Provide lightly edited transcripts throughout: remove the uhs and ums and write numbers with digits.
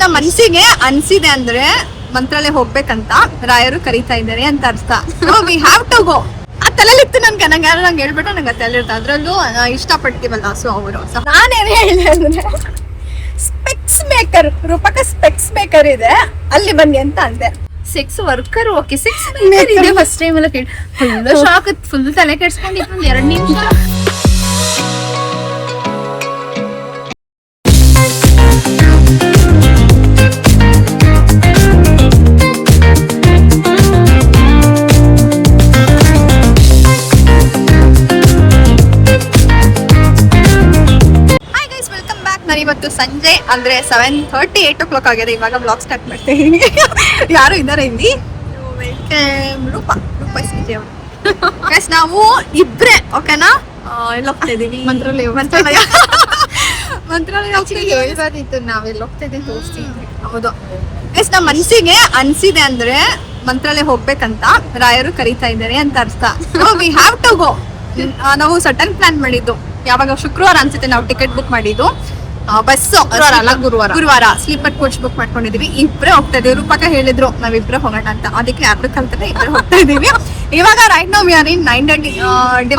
ನಮ್ಮ ಮನಸ್ಸಿಗೆ ಅನ್ಸಿದೆ ಅಂದ್ರೆ ಮಂತ್ರಾಲಯ ಹೋಗ್ಬೇಕಂತ ರಾಯರು ಕರೀತಾ ಇದ್ದಾರೆ ಅಂತ ಅರ್ಥ. We have to go. ಆ ತಲೆಲಿತ್ತು ನಂಗೆ ನಂಗೆ ಹೇಳ್ಬಿಟ್ಟು ನಂಗೆ ತಲೆಲಿರ್ತ ಅದ್ರಲ್ಲೂ ಇಷ್ಟಪಡ್ತೀವಲ್ಲ. ಸೊ ಅವರು ನಾನೇನು ಹೇಳಿದೆ ಅಂದ್ರೆ ಸ್ಪೆಕ್ಸ್ ಮೇಕರ್ ರೂಪಕ ಸ್ಪೆಕ್ಸ್ ಮೇಕರ್ ಇದೆ ಅಲ್ಲಿ ಬನ್ನಿ ಅಂತ ಅಂದೆ. Sex worker okay, sex maker ಇದೆ ಫಸ್ಟ್ ಟೈಮ್ ಎಲ್ಲ ಕೇಳಿ ಫುಲ್ ಶಾಕ್, ಫುಲ್ ತಲೆ ಕೆಡ್ಸ್ಕೊಂಡಿತ್ತು ಒಂದು 2 ನಿಮಿಷ. ಇವತ್ತು ಸಂಜೆ ಅಂದ್ರೆ 7:30 8 o'clock ಆಗಿದೆ. ಇವಾಗ ಬ್ಲಾಗ್ ಸ್ಟಾರ್ಟ್ ಮಾಡ್ತಾ ಇದೀನಿ. ಯಾರು ಇದ್ದಾರೆ ಇಲ್ಲಿ? ರೂಪ ಸಂಜೆ ಅವರು. ನಾವು ಇಬ್ರೆ ಓಕೆನಾ ಎಲ್ಲ ಹೋಗ್ತಾ ಇದೀವಿ ಮಂತ್ರಾಲಯ ಹೇಳ್ಬಾರ್ದಿತ್ತು, ನಾವೆಲ್ಲ ಹೋಗ್ತಾ ಇದ್ದೀವಿ ತೋರಿಸ್ತೀವಿ. ಹೌದು ಗೈಸ್, ನಮ್ಮ ಮನಸ್ಸಿಗೆ ಅನ್ಸಿದೆ ಅಂದ್ರೆ ಮಂತ್ರಾಲಯ ಹೋಗ್ಬೇಕಂತ ರಾಯರು ಕರೀತಾ ಇದ್ದಾರೆ ಅಂತ ಅರ್ಥ. We have to go. ನಾವು ಸಡನ್ ಪ್ಲಾನ್ ಮಾಡಿದ್ದು ಯಾವಾಗ ಶುಕ್ರವಾರ ಅನ್ಸುತ್ತೆ ನಾವು ಟಿಕೆಟ್ ಬುಕ್ ಮಾಡಿದ್ದು. ಬಸ್ ಗುರುವಾರ ಸ್ಲೀಪರ್ ಕೋಚ್ ಬುಕ್ ಮಾಡ್ಕೊಂಡಿದೀವಿ. ಇಬ್ರೇ ಹೋಗ್ತಾ ಇದೀವಿ. ರೂಪಕ ಹೇಳಿದ್ರು ನಾವಿಬ್ರೆ ಹೋಗೋಣ ಅಂತ, ಅದಕ್ಕೆ ಯಾರು ಕಲ್ತಾರೆ ಇಬ್ರೆ ಹೋಗ್ತಾ ಇದೀವಿ. ಇವಾಗ ರೈಟ್ ನೌ ವಿ ಆರ್ ಇನ್ 9:30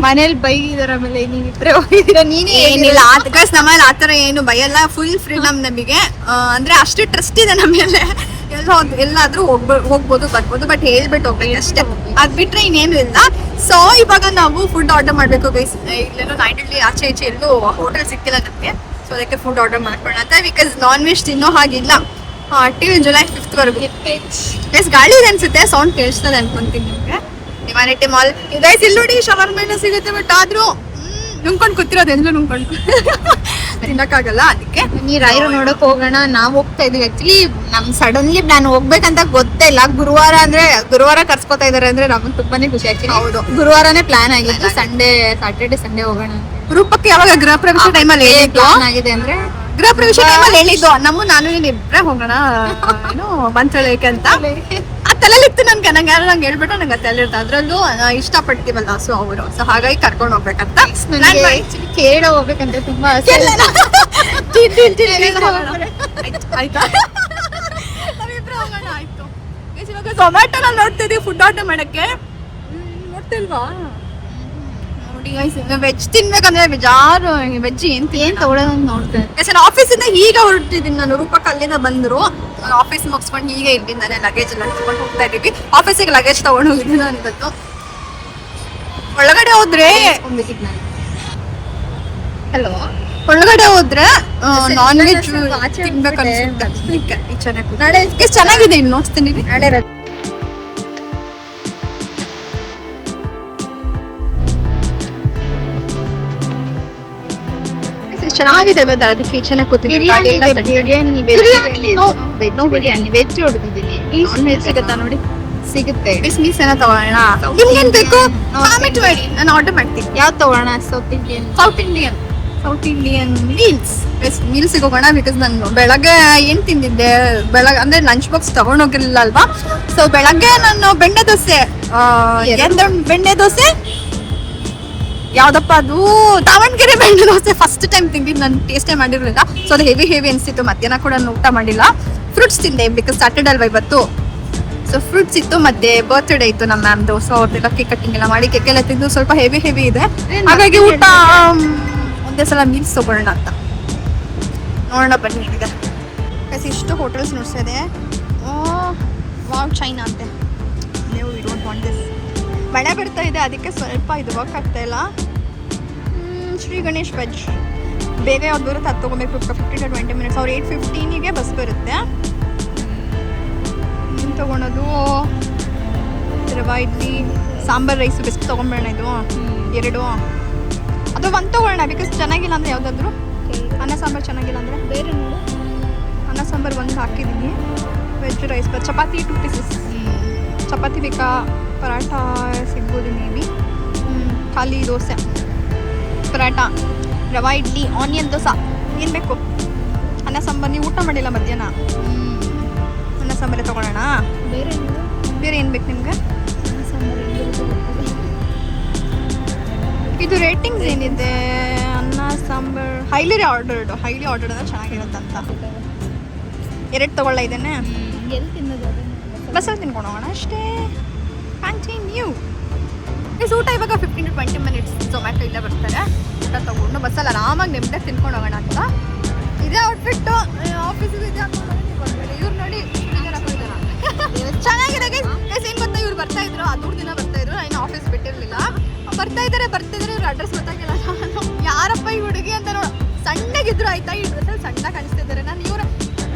ಮನೇಲಿ ಬೈದಿದಾರ. ಆಮೇಲೆ ನೀವಿಬ್ರೆ ಹೋಗಿದ್ದೀರಾ, ನೀನೇ ಏನಿಲ್ಲ ಗೈಸ್, ನಮ್ಮಲ್ಲಿ ಆತರ ಏನು ಭಯಲ್ಲ. ಫುಲ್ ಫ್ರೀಡಮ್ ನಮಗೆ. ಅಂದ್ರೆ ಅಷ್ಟು ಟ್ರಸ್ಟ್ ಇದೆ ನಮ್ಮ ಮೇಲೆ. ಎಲ್ಲಾದ್ರೂ ಹೋಗ್ಬೋದು ಬರ್ಬೋದು, ಬಟ್ ಹೇಳ್ಬಿಟ್ಟು ಹೋಗ್ಬೇಕು ಅಷ್ಟೇ. ಅದ್ ಬಿಟ್ರೆ ಇನ್ನೇನು ಇಲ್ಲ. ಸೊ ಇವಾಗ ನಾವು ಫುಡ್ ಆರ್ಡರ್ ಮಾಡ್ಬೇಕು ಗೈಸ್. ಇಲ್ಲೇನೋ ನೈಟಲ್ಲಿ ಆಚೆ ಈಚೆ ಎಲ್ಲೂ ಹೋಟೆಲ್ ಸಿಕ್ಕಿಲ್ಲ ನಮಗೆ. ಸೊ ಅದಕ್ಕೆ ಫುಡ್ ಆರ್ಡರ್ ಮಾಡ್ಕೊಳ್ಳೋಣ ಅಂತ. ಬಿಕಾಸ್ ನಾನ್ ವೆಜ್ ತಿನ್ನೋ ಹಾಗಿಲ್ಲ ಟಿಲ್ July 5th ವರೆಗೂ. ಗೈಸ್ ಗಾಳಿ ಇದೆ ಅನ್ಸುತ್ತೆ, ಸೌಂಡ್ ಕೇಳಿಸ್ತದೆ ಅನ್ಕೊಂತೀನಿ ನಿಮ್ಗೆ. ಡಿವೈನಿಟಿ ಮಾಲ್ ಗೈಸ್ ಇಲ್ಲಿ ನೋಡಿ ಶವರ್ಮೆನ ಸಿಗುತ್ತೆ. ಬಟ್ ಆದ್ರೂ ನುಂಗ್ಕೊಂಡು ಕೂತಿರೋದು ಎಲ್ಲ ನುಂಗ್ಕೊಂಡು ತಿನ್ನಕ್ಕಾಗಲ್ಲ. ಅದಕ್ಕೆ ನೀ ರಾಯರು ನೋಡಕ್ ಹೋಗೋಣ ನಾವು ಹೋಗ್ತಾ ಇದೀವಿ. ಆಕ್ಚುಲಿ ನಮ್ ಸಡನ್ಲಿ ಪ್ಲಾನ್ ಹೋಗ್ಬೇಕಂತ ಗೊತ್ತೇ ಇಲ್ಲ. ಗುರುವಾರ ಕರ್ಸ್ಕೊತಾ ಇದಾರೆ ಅಂದ್ರೆ ನಮ್ಗೆ ತುಂಬಾನೇ ಖುಷಿ. ಆಕ್ಚುಲಿ ಹೌದು, ಗುರುವಾರನೇ ಪ್ಲಾನ್ ಆಗಿತ್ತು. ಸಾಟರ್ಡೆ ಸಂಡೇ ಹೋಗೋಣ. ರೂಪಕ್ಕೆ ಯಾವಾಗ ಗೃಹ ಪ್ರವೇಶ ಟೈಮಲ್ಲಿ ಹೇಳಿದ್ದು ಆಗಿದೆ ಅಂದ್ರೆ ಗೃಹ ಪ್ರವೇಶ ಟೈಮಲ್ಲಿ ಹೇಳಿದ್ದು ನಾನು ಇಬ್ರೆ ಹೋಗೋಣ ಏನು ಮಂತ್ರಾಲಯಕ್ಕೆ ಅಂತ. ಆ ತಲೆಲಿತ್ತು ನಂಗೆ ಹೇಳ್ಬಿಟ್ಟು ನಂಗೆ ತಲೆಲಿರ್ತ ಅದ್ರಲ್ಲೂ ಇಷ್ಟಪಡ್ತೀವಲ್ಲ. ಸೊ ಅವರು ಸೊ ಹಾಗಾಗಿ ಕರ್ಕೊಂಡು ಹೋಗ್ಬೇಕಂತ ಕೇಳ ಹೋಗ್ಬೇಕಂತ ತುಂಬಾ ಆಯ್ತಾ. ನಾವಿಬ್ರೆ ಹೋಗೋಣ ಆಯ್ತು. ಇವಾಗ ಝೊಮ್ಯಾಟೋನಲ್ಲಿ ನೋಡ್ತಿದೀವಿ ಫುಡ್ ಆರ್ಡರ್ ಮಾಡಕ್ಕೆ. ನೋಡ್ತಿಲ್ವಾ? ನೋಡಿ ವೆಜ್ ತಿನ್ಬೇಕಂದ್ರೆ ಬೇಜಾರು. ವೆಜ್ ಏನ್ ತಗೊಳ್ಳೋದು ನೋಡ್ತೇನೆ. ಸರ್ ಆಫೀಸಿಂದ ಈಗ ಹೊರಟಿದ್ದೀನಿ ನಾನು. ರೂಪಕ್ಕೆ ಅಲ್ಲಿಂದ ಬಂದ್ರು. ಆಫೀಸ್ ಮುಗಿಸ್ಕೊಂಡು ಹೀಗೆ ಇಲ್ಲಿಂದಾನೆ ಲಗೇಜ್ ಎಲ್ಲ ಹಚ್ಕೊಂಡು ಹೋಗ್ತಾ ಇದೀವಿ. ಆಫೀಸಿಗೆ ಲಗೇಜ್ ತಗೊಂಡು ಹೋಗಿದ್ದೀನಿ ನಾನು ಇವತ್ತು. ಒಳಗಡೆ ಹೋದ್ರೆ ಹಲೋ ಒಳಗಡೆ ಹೋದ್ರೆ ನಾನ್ ವೆಜ್ ತಿನ್ಬೇಕು ಅನ್ಸುತ್ತೆ. ಚೆನ್ನಾಗಿದೆ ಇನ್ನು ನೋಡ್ತೀನಿ. ಚೆನ್ನಾಗಿದೆ ಅದಕ್ಕೆ ಚೆನ್ನಾಗಿ ಕೂತಿದ್ದೀನಿ. ವೆಜ್ ಹೊಡೆದಿದ್ದೀನಿ. ನಾನ್ ವೆಜ್ ಸಿಗುತ್ತಾ ನೋಡಿ? ಸಿಗುತ್ತೆ. ಬಿಸ್ಮೀಸ್ ಏನೋ ತಗೋಣ. ನಿಮ್ಗೇನ್ ಬೇಕು ಕಾಮೆಂಟ್ ಮಾಡಿ, ನಾನು ಆರ್ಡರ್ ಮಾಡ್ತೀನಿ. ಯಾವ್ದು ತಗೋಣ? ಸೌತ್ ಇಂಡಿಯನ್ ಮೀಲ್ಸಿಗೆ ಹೋಗೋಣ. ಬಿಕಾಸ್ ನಾನು ಬೆಳಗ್ಗೆ ಏನ್ ತಿಂದಿದ್ದೆ, ಬೆಳಗ್ಗೆ ಅಂದ್ರೆ ಲಂಚ್ ಬಾಕ್ಸ್ ತಗೊಂಡೋಗಿರ್ಲಿಲ್ಲ ಅಲ್ವಾ. ಸೊ ಬೆಳಗ್ಗೆ ನಾನು ಬೆಣ್ಣೆ ದೋಸೆ ಯಾವ್ದಪ್ಪ ಅದು ದಾವಣಗೆರೆ ಬೆಣ್ಣೆ ದೋಸೆ ಫಸ್ಟ್ ಟೈಮ್ ತಿಂದಿದ್ದು. ನಾನು ಟೇಸ್ಟೇ ಮಾಡಿರ್ಲಿಲ್ಲ. ಸೊ ಅದು ಹೆವಿ ಅನ್ಸಿತ್ತು. ಮಧ್ಯಾಹ್ನ ಕೂಡ ನಾನು ಊಟ ಮಾಡಿಲ್ಲ. ಫ್ರೂಟ್ಸ್ ತಿಂದೆ ಬಿಕಾಸ್ ಸ್ಯಾಟರ್ಡೆ ಅಲ್ವಾ ಇವತ್ತು. ಸೊ ಫ್ರೂಟ್ಸ್ ಇತ್ತು, ಮತ್ತೆ ಬರ್ತ್ಡೇ ಇತ್ತು ನಮ್ಮ ಮ್ಯಾಮ್ದು. ಸೊ ಅವ್ರದ್ದೆಲ್ಲ ಕೇಕ್ ಕಟ್ಟಿಂಗ್ ಎಲ್ಲ ಮಾಡಿ ಕೇಕ್ ಎಲ್ಲ ತಿಂದು ಸ್ವಲ್ಪ ಹೆವಿ ಇದೆ. ಹಾಗಾಗಿ ಊಟ ಒಂದೇ ಸಲ ಮೀಲ್ಸ್ ತಗೊಳ್ಳೋಣ ಅಂತ ನೋಡೋಣ ಬನ್ನಿ. ಈಗ ಇಷ್ಟು ಹೋಟೆಲ್ಸ್ ನೋಡ್ಸಿದೆ. ವಾವ್ ಚೈನಾ ಅಂತೆ. ನೀವು ವಿ ಡೋಂಟ್ ವಾಂಟ್ ದಿಸ್. ಮಳೆ ಬರ್ತಾ ಇದೆ, ಅದಕ್ಕೆ ಸ್ವಲ್ಪ ಇದು ವರ್ಕ್ ಆಗ್ತಾ ಇಲ್ಲ. ಶ್ರೀ ಗಣೇಶ್ ವೆಜ್ ಬೇಗ ಯಾವ್ದು ಬರುತ್ತೆ ಅದು ತೊಗೊಬೇಕು. 15 to 20 minutes. ಅವ್ರು 8:15ಗೆ ಬಸ್ ಬರುತ್ತೆ. ಏನು ತೊಗೊಳೋದು? Rava idli, sambar rice best ತೊಗೊಂಬೇಡ. ಇದು 2 ಅದು 1 ತೊಗೊಳ್ಳೋಣ. ಬಿಕಾಸ್ ಚೆನ್ನಾಗಿಲ್ಲ ಅಂದರೆ ಯಾವುದಾದ್ರೂ ಅನ್ನ ಸಾಂಬಾರು ಚೆನ್ನಾಗಿಲ್ಲ ಅಂದರೆ ಬೇರೆ ನೋಡು. ಅನ್ನ ಸಾಂಬಾರು 1 ಹಾಕಿದ್ದೀನಿ. Veg rice chapati 2 pieces. Chapati ಬೇಕಾ? ಪರಾಠ ಸಿಗ್ಬೋದು ಮೇ ಬಿ. ಖಾಲಿ ದೋಸೆ, ಪರಾಠ, ರವಾ ಇಡ್ಲಿ, ಆನಿಯನ್ ದೋಸೆ. ಏನು ಬೇಕು? ಅನ್ನ ಸಾಂಬಾರು. ನೀವು ಊಟ ಮಾಡಿಲ್ಲ ಮಧ್ಯಾಹ್ನ? ಅನ್ನ ಸಾಂಬಾರೇ ತೊಗೊಳ್ಳೋಣ. ಬೇರೆ ಏನು ಬೇಕು ನಿಮ್ಗೆ? ಇದು ರೇಟಿಂಗ್ಸ್ ಏನಿದೆ? ಅನ್ನ ಸಾಂಬಾರ್ ಹೈಲಿ ಆರ್ಡರ್ಡ್ ಅಂದ್ರೆ ಚೆನ್ನಾಗಿರುತ್ತಂತ. 2 ತಗೊಳ್ಳ ಇದ್ದೇನೆ. ಎಲ್ಲಿ ತಿನ್ನೋದು ಬಸ್ಸಲ್ಲಿ ತಿನ್ಕೊಂಡು ಹೋಗೋಣ ಅಷ್ಟೇ. ಕಂಟಿನ್ಯೂ. ಊಟ ಇವಾಗ 15 to 20 ಮಿನಿಟ್ಸ್ ಝೊಮ್ಯಾಟೊ ಇಲ್ಲೇ ಬರ್ತಾರೆ. ಊಟ ತಗೊಂಡು ಬಸ್ಸಲ್ಲಿ ಆರಾಮಾಗಿ ನೆಮ್ಮದಿಯಾಗಿ ತಿನ್ಕೊಂಡು ಹೋಗೋಣ ಅಂತ. ಇದೇ ಔಟ್ಫಿಟ್ಟು ಆಫೀಸಿಗೆ ಇದೆ ಹಾಕೊಂಡು ಇವ್ರು ನೋಡಿ ಚೆನ್ನಾಗಿದೆ ಗೈಸ್. ಏನು ಗೊತ್ತಾ, ಇವ್ರು ಬರ್ತಾ ಇದ್ರು, 13 ದಿನ ಬರ್ತಾ ಇದ್ರು. ಇನ್ನು ಆಫೀಸ್ ಬಿಟ್ಟಿರಲಿಲ್ಲ. ಬರ್ತಾ ಇದ್ದಾರೆ ಇವ್ರ ಅಡ್ರೆಸ್ ಗೊತ್ತಾಗಿಲ್ಲ. ಯಾರಪ್ಪ ಈ ಹುಡುಗಿ ಅಂತ ನೋಡು. ಸಣ್ಣಗಿದ್ರು ಆಯ್ತಾ, ಈ ಡ್ರೆಸ್ಸಲ್ಲಿ ಸಣ್ಣ ಕಾಣಿಸ್ತಿದ್ದಾರೆ. ನಾನು ಇವ್ರ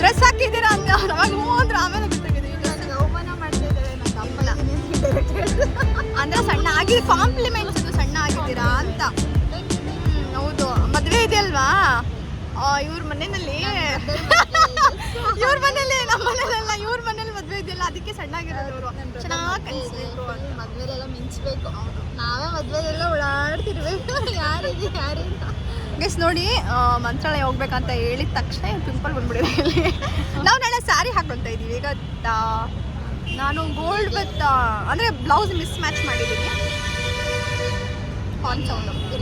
ಡ್ರೆಸ್ ಹಾಕಿದ್ದೀರಾ ಹಂಗೆ ಅವಾಗ ಹೋದ್ರೆ ಆಮೇಲೆ ಗೊತ್ತಾಗಿದೆ ಅವಮಾನ ಮಾಡ್ತಾ ಇದ್ದಾರೆ. ನನ್ನ ಅಮ್ಮನ ಅಂದ್ರೆ ಸಣ್ಣ ಆಗಿ ಕಾಂಪ್ಲಿಮೆಂಟ್ಸ್ ಅದು ಸಣ್ಣ ಆಗಿದ್ದೀರಾ ಅಂತ. ಹೌದು, ಮದುವೆ ಇದೆ ಅಲ್ವಾ ಇವ್ರ ಮನೆಯಲ್ಲಿ. ಇವ್ರ ಮನೇಲಿ, ನಮ್ಮ ಮನೇಲೆಲ್ಲ ಇವ್ರ ಮನೇಲಿ ಮದುವೆ ಇದೆಯಲ್ಲ, ಅದಕ್ಕೆ ಸಣ್ಣ ಆಗಿರೋದು ಅವರು. ಚೆನ್ನಾಗಿ ಕಲಿಸ್ಬೇಕು. ಮದ್ವೆಲೆಲ್ಲ ಮಿಂಚ್ಬೇಕು. ನಾವೇ ಮದ್ವೆಲೆಲ್ಲ ಓಡಾಡ್ತಿರ್ಬೇಕು. ಯಾರಿದೆ ಯಾರಿಂದ ಗೈಸ್ ನೋಡಿ, ಮಂತ್ರಾಲಯ ಹೋಗ್ಬೇಕಂತ ಹೇಳಿದ ತಕ್ಷಣ ಪಿಂಪಲ್ ಬಂದ್ಬಿಡಿದೆ ಇಲ್ಲಿ. ನಾವು ನಾಳೆ ಸ್ಯಾರಿ ಹಾಕೊಂತ ಇದೀವಿ. ಈಗ ನಾನು ಗೋಲ್ಡ್ ವಿತ್ ಅಂದರೆ ಬ್ಲೌಸ್ ಮಿಸ್ ಮ್ಯಾಚ್ ಮಾಡಿದ್ದೀನಿ.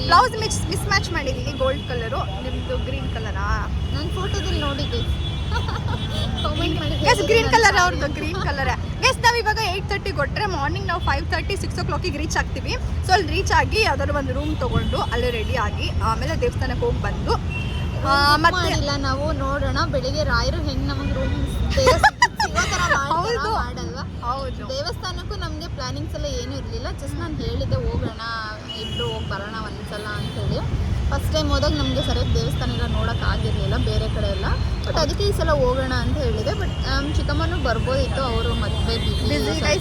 ಬ್ಲೌಸ್ ಮಿಸ್ ಮ್ಯಾಚ್ ಮಾಡಿದ್ದೀನಿ. ಗೋಲ್ಡ್ ಕಲರು, ನಿಮ್ಮದು ಗ್ರೀನ್ ಕಲರಾ? ನಾನು ಫೋಟೋದಲ್ಲಿ ನೋಡಿದ್ದೆ. ಗೈಸ್ ಗ್ರೀನ್ ಕಲರ್ ಅವ್ರದ್ದು, ಗ್ರೀನ್ ಕಲರ್. ಗೈಸ್ ನಾವು ಇವಾಗ 8:30 ಕೊಟ್ಟರೆ ಮಾರ್ನಿಂಗ್ ನಾವು 5:30 6 o'clock ರೀಚ್ ಆಗ್ತೀವಿ. ಸೊ ಅಲ್ಲಿ ರೀಚ್ ಆಗಿ ಯಾವ್ದಾದ್ರು ಒಂದು ರೂಮ್ ತೊಗೊಂಡು ಅಲ್ಲೇ ರೆಡಿ ಆಗಿ ಆಮೇಲೆ ದೇವಸ್ಥಾನಕ್ಕೆ ಹೋಗಿ ಬಂದು ಮತ್ತೆ ಇಲ್ಲ ನಾವು ನೋಡೋಣ ಬೆಳಿಗ್ಗೆ ರಾಯರು ಹೆಂಗ್ ನಮಗೆ ರೂಮ್ ಹೌದು ಮಾಡಲ್ವಾ. ಹೌದು, ದೇವಸ್ಥಾನಕ್ಕೂ ನಮಗೆ ಪ್ಲಾನಿಂಗ್ಸ್ ಎಲ್ಲ ಏನೂ ಇರಲಿಲ್ಲ. ಜಸ್ಟ್ ನಾನು ಹೇಳಿದ್ದೆ ಹೋಗೋಣ ಇಬ್ಬರು ಹೋಗಿ ಬರೋಣ ಒಂದ್ಸಲ ಅಂತೇಳಿ. ಫಸ್ಟ್ ಟೈಮ್ ಹೋದಾಗ ನಮಗೆ ಸರಿಯಾಗಿ ದೇವಸ್ಥಾನ ಎಲ್ಲ ನೋಡೋಕೆ ಆಗಿರಲಿಲ್ಲ ಬೇರೆ ಕಡೆ ಎಲ್ಲ. ಬಟ್ ಅದಕ್ಕೆ ಈ ಸಲ ಹೋಗೋಣ ಅಂತ ಹೇಳಿದೆ. ಬಟ್ ನಮ್ಮ ಚಿಕ್ಕಮ್ಮನೂ ಬರ್ಬೋದಿತ್ತು, ಅವರು ಮದುವೆ ಮದುವೆ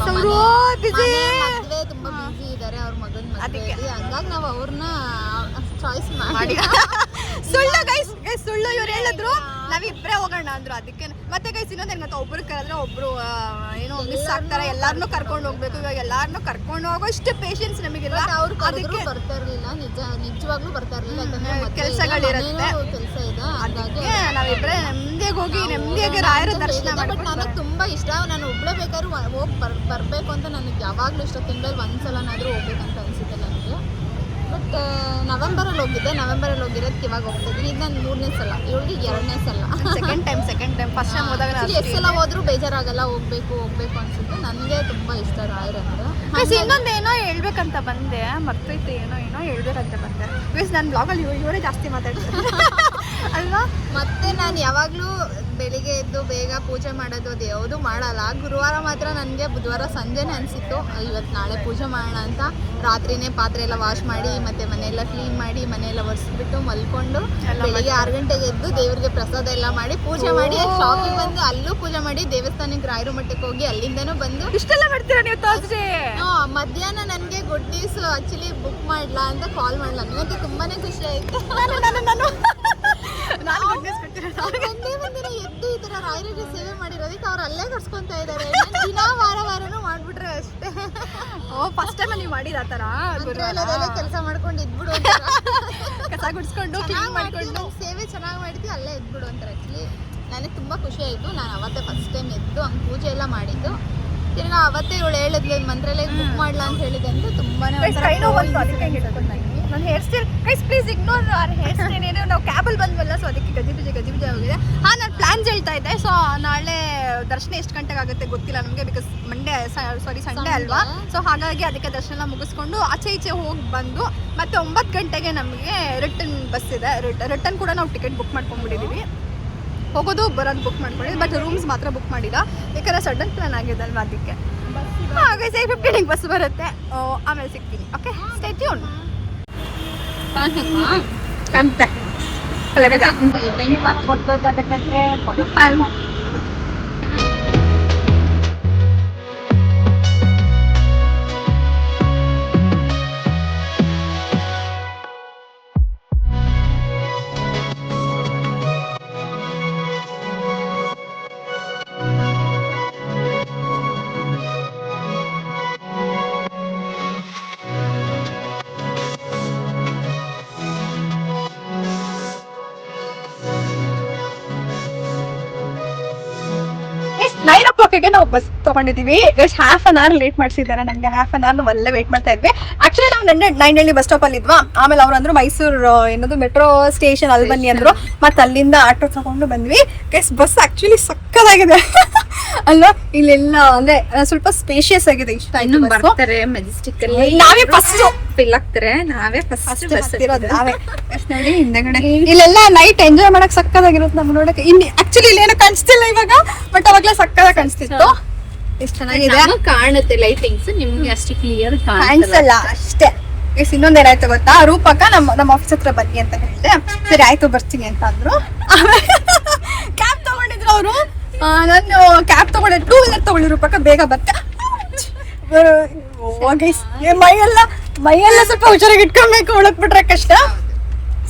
ತುಂಬ ಬ್ಯುಸಿ ಇದ್ದಾರೆ. ಅವ್ರ ಮಗನ ಮದುವೆ, ಹಂಗಾಗಿ ನಾವು ಅವ್ರನ್ನ ಚಾಯ್ಸ್ ಮಾಡಿ ಸುಳ್ಳು ಗೈಸ್ ಸುಳ್ಳು. ಇವ್ರು ಹೇಳಿದ್ರು ನಾವಿಬ್ಬರೇ ಹೋಗೋಣ ಅಂದ್ರು. ಅದಕ್ಕೆ ಮತ್ತೆ ಗೈಸ್ ಇನ್ನೊಂದು ಗೊತ್ತಾ, ಒಬ್ರು ಕರೆದ್ರೆ ಒಬ್ರು ಏನೋ ಮಿಸ್ ಆಗ್ತಾರೆ. ಎಲ್ಲಾರನ್ನೂ ಕರ್ಕೊಂಡು ಹೋಗ್ಬೇಕು. ಇವಾಗ ಎಲ್ಲಾರನ್ನೂ ಕರ್ಕೊಂಡು ಹೋಗೋ ಇಷ್ಟು ಪೇಷನ್ಸ್ ನಮಗಿಲ್ಲ. ಅವ್ರು ಅದಕ್ಕೆ ಬರ್ತಾ ಇರಲಿಲ್ಲ, ನಿಜವಾಗ್ಲೂ ಬರ್ತಾ ಇರಲಿಲ್ಲ. ಕೆಲಸಗಳಿರುತ್ತೆ, ಕೆಲಸ ಇದೆ. ಹಾಗಾಗಿ ನಾವಿಬ್ಬರೇ ನೆಮ್ಮದಿಯಾಗಿ ಹೋಗಿ ನೆಮ್ಮದಿಯಾಗಿ ರಾಯರ ದರ್ಶನ ಮಾಡಿ. ಬಟ್ ನನಗೆ ತುಂಬಾ ಇಷ್ಟ. ನಾನು ಒಬ್ಬಳೇ ಬೇಕಾದ್ರೂ ಹೋಗಿ ಬರಬೇಕು ಅಂತ ನನಗೆ ಯಾವಾಗಲೂ ಇಷ್ಟ. ತಿಂಗಳಲ್ಲಿ ಒಂದ್ಸಲನಾದ್ರೂ ಹೋಗ್ಬೇಕಂತ ಅನಿಸುತ್ತೆ ನನಗೆ. ಬಟ್ ನವೆಂಬರಲ್ಲಿ ಹೋಗಿರೋದಕ್ಕೆ ಇವಾಗ ಹೋಗ್ತಾ ಇದ್ದೀನಿ. ಇದು ನಾನು 3ನೇ ಸಲ, ಇವಳಿಗೆ 2ನೇ ಸಲ. ಸೆಕೆಂಡ್ ಟೈಮ್ ಫಸ್ಟ್ ಟೈಮ್ ಹೋದಾಗ ಎಷ್ಟು ಸಲ ಹೋದ್ರೂ ಬೇಜಾರಾಗಲ್ಲ. ಹೋಗ್ಬೇಕು ಅನ್ಸುತ್ತೆ. ನನಗೆ ತುಂಬಾ ಇಷ್ಟ ರಾಯರಂದ್ರೆ. ಇನ್ನೊಂದು ಏನೋ ಹೇಳ್ಬೇಕಂತ ಬಂದೆ, ಮರ್ತೈತೆ. ಏನೋ ಹೇಳ್ಬೇಕಂತ ಬಂದೆ. ನನ್ನ ಬ್ಲಾಗಲ್ಲಿ ಇವರೇ ಜಾಸ್ತಿ ಮಾತಾಡ್ತಾರೆ ಅಲ್ವಾ. ಮತ್ತೆ ನಾನು ಯಾವಾಗಲೂ ಬೆಳಿಗ್ಗೆ ಎದ್ದು ಬೇಗ ಪೂಜೆ ಮಾಡೋದು ಅದು ಯಾವುದೂ ಮಾಡಲ್ಲ. ಗುರುವಾರ ಮಾತ್ರ ನನಗೆ ಬುಧವಾರ ಸಂಜೆನೇ ಅನಿಸಿತ್ತು ಇವತ್ತು ನಾಳೆ ಪೂಜೆ ಮಾಡೋಣ ಅಂತ. ರಾತ್ರಿನೇ ಪಾತ್ರೆ ಎಲ್ಲ ವಾಶ್ ಮಾಡಿ ಮತ್ತೆ ಮನೆಯೆಲ್ಲ ಕ್ಲೀನ್ ಮಾಡಿ ಮನೆಯೆಲ್ಲ ಒರೆಸ್ಬಿಟ್ಟು ಮಲ್ಕೊಂಡು ಬೆಳಿಗ್ಗೆ 6 ಗಂಟೆಗೆ ಎದ್ದು ದೇವ್ರಿಗೆ ಪ್ರಸಾದ ಎಲ್ಲ ಮಾಡಿ ಪೂಜೆ ಮಾಡಿ ಶಾಪಿಗೆ ಬಂದು ಅಲ್ಲೂ ಪೂಜೆ ಮಾಡಿ ದೇವಸ್ಥಾನಕ್ಕೆ ರಾಯರು ಮಠಕ್ಕೆ ಹೋಗಿ ಅಲ್ಲಿಂದನೂ ಬಂದು ಇಷ್ಟೆಲ್ಲ ಮಾಡ್ತೀರಾ ನೀವು ತೋರ್ಸ್ರಿ. ಮಧ್ಯಾಹ್ನ ನನಗೆ ಗುಡ್ ನ್ಯೂಸ್ ಆಕ್ಚುಲಿ ಬುಕ್ ಮಾಡ್ಲಾ ಅಂತ ಕಾಲ್ ಮಾಡ್ಲಾ. ನನಗೆ ತುಂಬಾನೇ ಖುಷಿ ಆಯ್ತು. ಒಂದಿನ ಎದ್ದು ಈ ತರ ರಾಯರಿಗೆ ಸೇವೆ ಮಾಡಿರೋದಕ್ಕೆ ಅವ್ರು ಅಲ್ಲೇ ಕರ್ಸ್ಕೊಂತಾ ಇದ್ದಾರೆ. ದಿನ ವಾರನೂ ಮಾಡ್ಬಿಟ್ರೆ ಅಷ್ಟೇ. ಫಸ್ಟ್ ಟೈಮ್ ನೀವು ಮಾಡಿದ ಆ ಥರ ಕೆಲಸ ಮಾಡ್ಕೊಂಡು ಇದ್ಬಿಡು, ಕಸ ಗುಡಿಸ್ಕೊಂಡು ಕ್ಲೀನ್ ಮಾಡ್ಕೊಂಡು ಸೇವೆ ಚೆನ್ನಾಗಿ ಮಾಡ್ತೀವಿ, ಅಲ್ಲೇ ಇದ್ಬಿಡು ಅಂತಾರೆ. ಆ್ಯಕ್ಚುಲಿ ನನಗೆ ತುಂಬ ಖುಷಿ ಆಯಿತು. ನಾನು ಅವತ್ತೇ ಫಸ್ಟ್ ಟೈಮ್ ಎದ್ದು ಹಂಗೆ ಪೂಜೆ ಎಲ್ಲ ಮಾಡಿದ್ದು. ತಿರ್ಗಾ ಅವತ್ತೇ ಇವಳು ಹೇಳಿದ್ಲು ಮಂತ್ರಾಲಯ ಬುಕ್ ಮಾಡ್ಲಾ ಅಂತ ಹೇಳಿದೆ ಅಂತ ತುಂಬಾನೇ ನನ್ನ hair style guys please ignore our hair style. ಏನೋ ನಾವು ಕ್ಯಾಬಲ್ಲಿ ಬಂದ್ವಲ್ಲ, ಸೊ ಅದಕ್ಕೆ ಗಜಿಬಿಜಿ ಆಗಿದೆ. ನಾನು ಪ್ಲಾನ್ಸ್ ಹೇಳ್ತಾ ಇದ್ದೆ. ಸೊ ನಾಳೆ ದರ್ಶನ ಎಷ್ಟು ಗಂಟೆಗೆ ಆಗುತ್ತೆ ಗೊತ್ತಿಲ್ಲ ನಮಗೆ, ಬಿಕಾಸ್ ಸಂಡೇ ಅಲ್ವಾ. ಸೊ ಹಾಗಾಗಿ ಅದಕ್ಕೆ ದರ್ಶನ ಮುಗಿಸ್ಕೊಂಡು ಆಚೆ ಈಚೆ ಹೋಗಿ ಬಂದು ಮತ್ತೆ 9 ಗಂಟೆಗೆ ನಮಗೆ ರಿಟರ್ನ್ ಬಸ್ ಇದೆ. ರಿಟರ್ನ್ ಕೂಡ ನಾವು ಟಿಕೆಟ್ ಬುಕ್ ಮಾಡ್ಕೊಂಡ್ಬಿಟ್ಟಿದ್ದೀವಿ. ಹೋಗೋದು ಬರೋದು ಬುಕ್ ಮಾಡ್ಕೊಂಡಿದ್ವಿ, ಬಟ್ ರೂಮ್ಸ್ ಮಾತ್ರ ಬುಕ್ ಮಾಡಿಲ್ಲ, ಯಾಕಂದರೆ ಸಡನ್ ಪ್ಲಾನ್ ಆಗಿದೆ ಅಲ್ವಾ. ಅದಕ್ಕೆ ಹಾಗೆ 7:15 ಬಸ್ ಬರುತ್ತೆ. ಆಮೇಲೆ ಸಿಗ್ತೀನಿ. Okay, stay tune. 9 o'clock ನಾವು ಬಸ್ ತಗೊಂಡಿದೀವಿ. ಹಾಫ್ ಅನ್ ಅವರ್ ಲೇಟ್ ಮಾಡ್ಸಿದ್ದಾರೆ ನಮ್ಗೆ. ಹಾಫ್ ಅನ್ ಅವರ್ ಅಲ್ಲೇ ವೇಟ್ ಮಾಡ್ತಾ ಇದ್ವಿ. ಆಕ್ಚುಲಿ ನಾವು ನೈನಹಳ್ಳಿ ಬಸ್ ಸ್ಟಾಪ್ ಅಲ್ಲಿ ಇದ್ವಾ. ಆಮೇಲೆ ಅವ್ರು ಅಂದ್ರು ಮೈಸೂರು ಏನದು ಮೆಟ್ರೋ ಸ್ಟೇಷನ್ ಅಲ್ಲಿ ಬನ್ನಿ ಅಂದ್ರು. ಮತ್ತೆ ಅಲ್ಲಿಂದ ಆಟೋ ತಗೊಂಡು ಬಂದ್ವಿ. ಬಸ್ ಆಕ್ಚುಲಿ ಸಕ್ಕದಾಗಿದೆ ಅಲ್ವಾ. ಇಲ್ಲೆಲ್ಲ ಅಂದ್ರೆ ಸ್ವಲ್ಪ ಸ್ಪೇಷಿಯಸ್ ಆಗಿದೆ. ಇಷ್ಟ ಆಯ್ತು. ಬರ್ತಾರೆ ಮೆಜೆಸ್ಟಿಕ್ ಅಲ್ಲಿ, ನಾವೇ ಫಸ್ಟ್ ಫಿಲ್ ಆಗ್ತಾರೆ, ನಾವೇ ಫಸ್ಟ್ ಬಸ್ ನಾವೇ ನೋಡಿ ಹಿಂದೆಗಡೆ. ಇಲ್ಲೆಲ್ಲ ನೈಟ್ ಎಂಜಾಯ್ ಮಾಡಕ್ ಸಕ್ಕದಾಗಿರುತ್ತೆ ನಮ್ಗೆ ನೋಡಕ್ಕೆ. ಇಲ್ಲಿ ಆಕ್ಚುಲಿ ಇಲ್ಲೇನು ಕಾಣಿಸ್ತಿಲ್ಲ ಇವಾಗ, ಬಟ್ ಅವಾಗ್ಲೇ ಸಕ್ಕದಾಗಿ ಕಾಣಿಸ್ತಿತ್ತು. ಎಷ್ಟು ಚೆನ್ನಾಗಿದೆ ಕಾಣುತ್ತೆ ಲೈಟಿಂಗ್ಸ್, ನಿಮ್ಗೆ ಅಷ್ಟು ಕ್ಲಿಯರ್ ಕಾಣಿಸಲ್ಲ ಅಷ್ಟೇ. ಇನ್ನೊಂದ್ ಏನಾಯ್ತು ಗೊತ್ತಾ, ರೂಪಕ ನಮ್ಮ ಆಫೀಸ್ ಹತ್ರ ಬನ್ನಿ ಅಂತ ಹೇಳಿದೆ. ಸರಿ ಆಯ್ತು ಬರ್ತೀನಿ ಅಂತ ಅಂದ್ರು. ಕ್ಯಾಬ್ ತಗೊಂಡಿದ್ರು ಅವರು. ನಾನು ಕ್ಯಾಬ್ ತಗೊಂಡೆ, 2 ವೀಲರ್ ತಗೊಳ್ಳಿ ರೂಪಕ ಬೇಗ ಬರ್ತೆ. ಮೈಯೆಲ್ಲ ಸ್ವಲ್ಪ ಹುಷಾರಾಗಿ ಇಟ್ಕೊಬೇಕು, ಒಳಗ್ ಬಿಟ್ರೆ ಕಷ್ಟ.